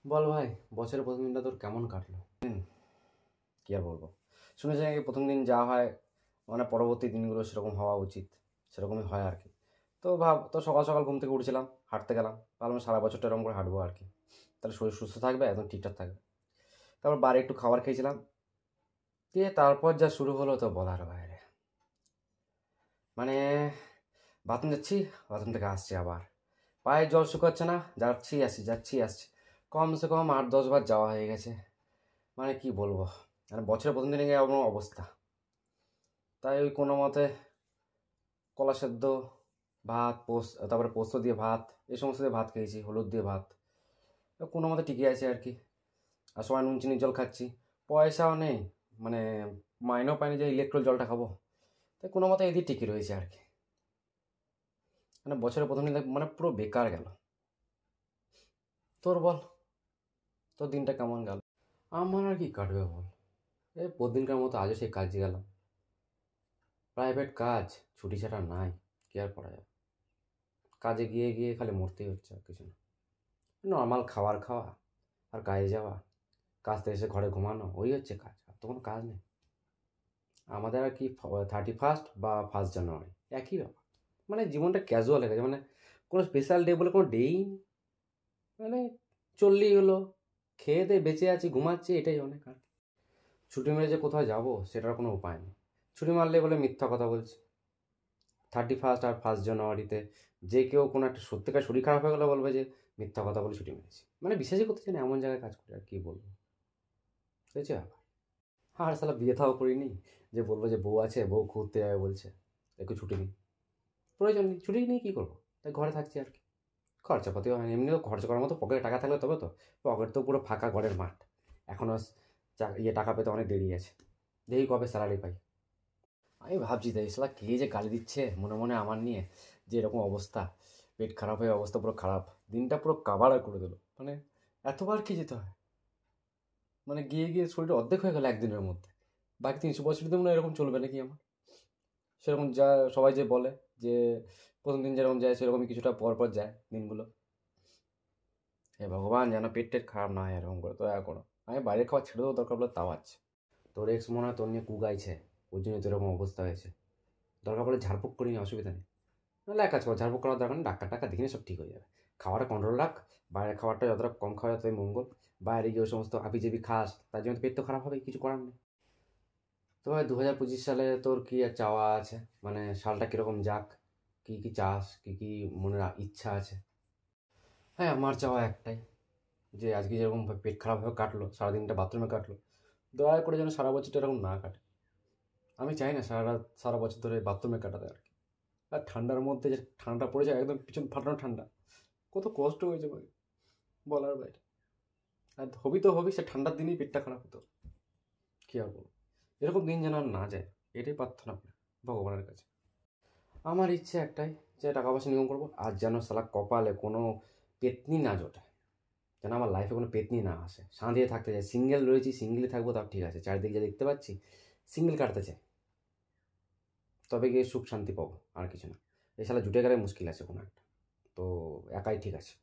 বল ভাই, বছরের প্রথম দিনটা তোর কেমন কাটলো? কি আর বলবো। শুনেছি নাকি প্রথম দিন যা হয় মানে পরবর্তী দিনগুলো সেরকম হওয়া উচিত, সেরকমই হয় আর কি। তো ভাব, তো সকাল সকাল ঘুম থেকে উঠেছিলাম, হাঁটতে গেলাম, ভাবলাম সারা বছরটা এরকম করে হাঁটবো আর কি, তাহলে শরীর সুস্থ থাকবে, একদম ঠিকঠাক থাকবে। তারপর বাড়ি একটু খাবার খেয়েছিলাম, দিয়ে তারপর যা শুরু হলো তো বলার বাইরে। মানে বাথরুম যাচ্ছি, বাথরুম থেকে আসছি আবার, পায়ে জল শুকাচ্ছে না, যাচ্ছি আসছি যাচ্ছি আসছি, কমসে কম 8-10 বার যাওয়া হয়ে গেছে। মানে কি বলবো, মানে বছরের প্রথম দিনে গিয়ে আমার অবস্থা। তাই ওই কোনো মতে কলা সেদ্ধ, ভাত, তারপরে পোস্ত দিয়ে ভাত, এই সমস্ত দিয়ে ভাত খেয়েছি, হলুদ দিয়ে ভাত। তো কোনো মতে টিকে আছে আর কি। আর সবাই নুন চিনির জল খাচ্ছি, পয়সাও নেই, মানে মাইনেও পাইনি যে ইলেকট্রল জলটা খাবো। তাই কোনো মতে এদিকে টিকে রয়েছে আর কি। মানে বছরের প্রথম দিন মানে পুরো বেকার গেল। তোর বল, তোর দিনটা কেমন গেল? আমার আর কি কাটবে বল, এই প্রতিদিনকার মতো আজও সেই কাজে গেলাম। প্রাইভেট কাজ, ছুটি ছাড়া নাই, কি আর করা যাবে। কাজে গিয়ে গিয়ে খালি মরতেই হচ্ছে, আর কিছু না। নর্মাল খাবার খাওয়া আর কাজে যাওয়া, কাজ থেকে এসে ঘরে ঘুমানো, ওই হচ্ছে কাজ, আর তো কোনো কাজ নেই। আমাদের আর কি 31st বা 1 জানুয়ারি একই ব্যাপার। মানে জীবনটা ক্যাজুয়াল হয়ে গেছে, মানে কোনো স্পেশাল ডে বলে কোনো ডেই নেই। মানে চললেই হলো, খেয়ে দিয়ে বেঁচে আছি, ঘুমাচ্ছি, এটাই অনেক। আর ছুটি মেরে যে কোথাও যাবো সেটার কোনো উপায় নেই। ছুটি মারলে বলে মিথ্যা কথা বলছে। 31st আর 1 জানুয়ারিতে যে কেউ কোনো একটা সত্যিকার শরীর খারাপ হয়ে গেলে বলবে যে মিথ্যা কথা বলে ছুটি মেরেছি। মানে বিশ্বাসই করতে চাই না, এমন জায়গায় কাজ করি, আর কি বলবো। বুঝেছি ব্যাপার। আর সালা বিয়ে থাও করিনি যে বলবো যে বউ আছে, বউ ঘুরতে যাবে বলছে, একটু ছুটি নিই। প্রয়োজন নেই, ছুটি নিয়ে কী করবো, তাই ঘরে থাকছি আর কি। খরচাপাতিও হয়নি, এমনিও খরচা করার মতো পকেটে টাকা থাকলে তবে তো। পকেট তো পুরো ফাঁকা ঘরের মাঠ। এখনও টাকা পেতে অনেক দেরি আছে, দেখি কবে স্যালারি পাই। আমি ভাবছি তাই, শালা কে যে গালি দিচ্ছে মনে মনে আমার নিয়ে, যে এরকম অবস্থা, পেট খারাপ হয়ে অবস্থা পুরো খারাপ, দিনটা পুরো কাবার করে দিল। মানে এতবার কি যেতে হয়, মানে গিয়ে গিয়ে শরীরটা অর্ধেক হয়ে গেল একদিনের মধ্যে। বাকি 365 দিন মনে হয় এরকম চলবে নাকি আমার? সেরকম যা সবাই যে বলে যে প্রথম দিন যেরকম যায় সেরকমই কিছুটা পর পর যায় দিনগুলো। হে ভগবান, যেন পেট টেট খারাপ না হয় এরকম করে, তো করো। আমি বাইরের খাবার ছেড়ে দেবো দরকার পড়লে, তাও আছে। তোর এক্স মনে হয় তোর নিয়ে কু গাইছে, ওই জন্য তোর এরকম অবস্থা হয়েছে। দরকার পড়লে ঝাড়ফুঁক করি, অসুবিধা নেই। নাহলে এক কাজ কর, ঝাড়ফুঁক করার দরকার নেই, ডাক্তার টাক্তার দেখিয়ে সব ঠিক হয়ে যাবে। খাওয়াটা কন্ট্রোল রাখ, বাইরের খাবারটা যতটা কম খাওয়া যতই মঙ্গল। বাইরে গিয়ে ওই সমস্ত আবিজাবি খাস, তার জন্য তো পেট তো খারাপ হবে, কিছু করার নেই। তো ভাই 2025 সালে তোর কী আর চাওয়া আছে, মানে সালটা কীরকম যাক, কী কী চাস, কী কী মনের ইচ্ছা আছে? হ্যাঁ, আমার চাওয়া একটাই, যে আজকে যেরকম পেট খারাপভাবে কাটলো, সারাদিনটা বাথরুমে কাটলো, দয়া করে যেন সারা বছরটা এরকম না কাটে। আমি চাই না সারা বছর ধরে বাথরুমে কাটাতে আর কি। আর ঠান্ডার মধ্যে যে ঠান্ডাটা পড়েছে, একদম পিছন ফাটানো ঠান্ডা, কত কষ্ট হয়েছে ভাই, বলার বাইরে। আর হবি তো হবি, সে ঠান্ডার দিনেই পেটটা খারাপ হতো, কী আর বলবো। এরকম দিন যেন আর না যায়, এটাই প্রার্থনা করি ভগবানের কাছে। আমার ইচ্ছে একটাই, যে টাকা পয়সা ইনকাম করবো, আর যেন শালা কপালে কোনো পেতনি না জোটে, যেন আমার লাইফে কোনো পেতনি না আসে, শান্তিতে থাকতে চাই। সিঙ্গেল রয়েছি, সিঙ্গেলে থাকবো, তাও ঠিক আছে, চারিদিকে যা দেখতে পাচ্ছি, সিঙ্গেল কাটতে চাই, তবে গিয়ে সুখ শান্তি পাবো, আর কিছু না। এই শালা জুটে গেলে মুশকিল আছে কোনো একটা, তো একাই ঠিক আছে।